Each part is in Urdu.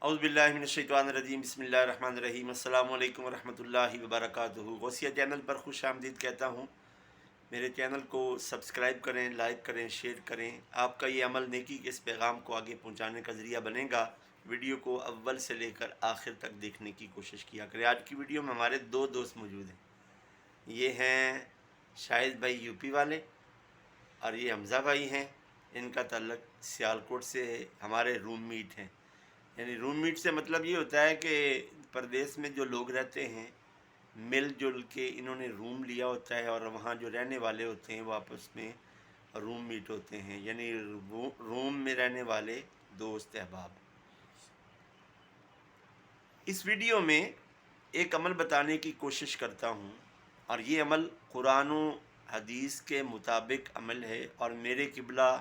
اعوذ باللہ من الشیطان الرجیم، بسم اللہ الرحمن الرحیم۔ السلام علیکم ورحمۃ اللہ وبرکاتہ۔ غوثیہ چینل پر خوش آمدید کہتا ہوں۔ میرے چینل کو سبسکرائب کریں، لائک کریں، شیئر کریں۔ آپ کا یہ عمل نیکی کے اس پیغام کو آگے پہنچانے کا ذریعہ بنے گا۔ ویڈیو کو اول سے لے کر آخر تک دیکھنے کی کوشش کیا کریں۔ آج کی ویڈیو میں ہمارے دو دوست موجود ہیں۔ یہ ہیں شاہد بھائی یو پی والے، اور یہ حمزہ بھائی ہیں، ان کا تعلق سیالکوٹ سے ہے، ہمارے روم میٹ ہیں۔ یعنی روم میٹ سے مطلب یہ ہوتا ہے کہ پردیس میں جو لوگ رہتے ہیں مل جل کے انہوں نے روم لیا ہوتا ہے، اور وہاں جو رہنے والے ہوتے ہیں وہ آپس میں روم میٹ ہوتے ہیں، یعنی روم میں رہنے والے دوست احباب۔ اس ویڈیو میں ایک عمل بتانے کی کوشش کرتا ہوں، اور یہ عمل قرآن و حدیث کے مطابق عمل ہے، اور میرے قبلہ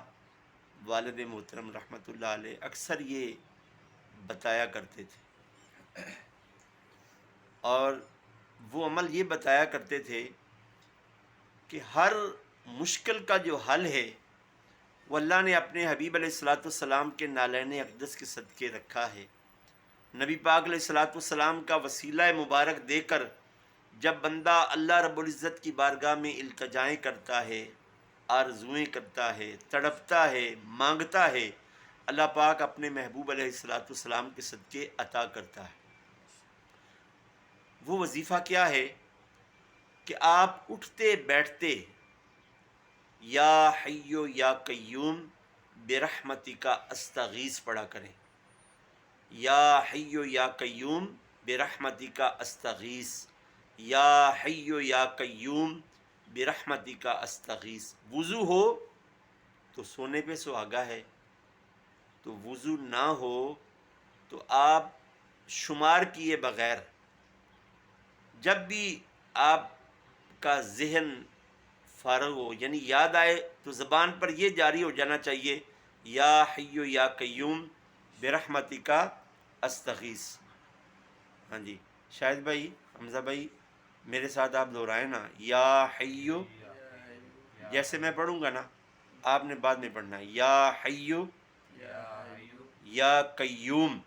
والد محترم رحمۃ اللہ علیہ اکثر یہ بتایا کرتے تھے، اور وہ عمل یہ بتایا کرتے تھے کہ ہر مشکل کا جو حل ہے وہ اللہ نے اپنے حبیب علیہ الصلاۃ والسلام کے نالین اقدس کے صدقے رکھا ہے۔ نبی پاک علیہ الصلاۃ والسلام کا وسیلہ مبارک دے کر جب بندہ اللہ رب العزت کی بارگاہ میں التجائیں کرتا ہے، آرزوئیں کرتا ہے، تڑپتا ہے، مانگتا ہے، اللہ پاک اپنے محبوب علیہ الصلاۃ والسلام کے صدقے عطا کرتا ہے۔ وہ وظیفہ کیا ہے کہ آپ اٹھتے بیٹھتے یا حیو یا قیوم برحمتک استغیث پڑھا کریں۔ یا حیو یا قیوم برحمتک استغیث، یا حیو یا قیوم برحمتک استغیث۔ وضو ہو تو سونے پہ سہاگا ہے، تو وضو نہ ہو تو آپ شمار کیے بغیر جب بھی آپ کا ذہن فارغ ہو، یعنی یاد آئے، تو زبان پر یہ جاری ہو جانا چاہیے، یا حیو یا قیوم برحمتک استغیث۔ ہاں جی شاہد بھائی، حمزہ بھائی، میرے ساتھ آپ دہرائیں نا، یا حیو، جیسے میں پڑھوں گا نا آپ نے بعد میں پڑھنا ہے، یا حیو یا قیوم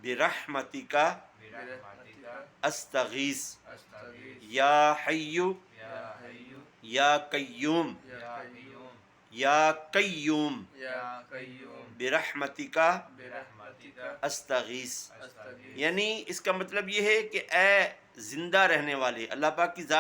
برحمتک استغیث، یا حیو یا قیوم یا قیوم برحمتک استغیث۔ یعنی اس کا مطلب یہ ہے کہ اے زندہ رہنے والے، اللہ پاک کی ذات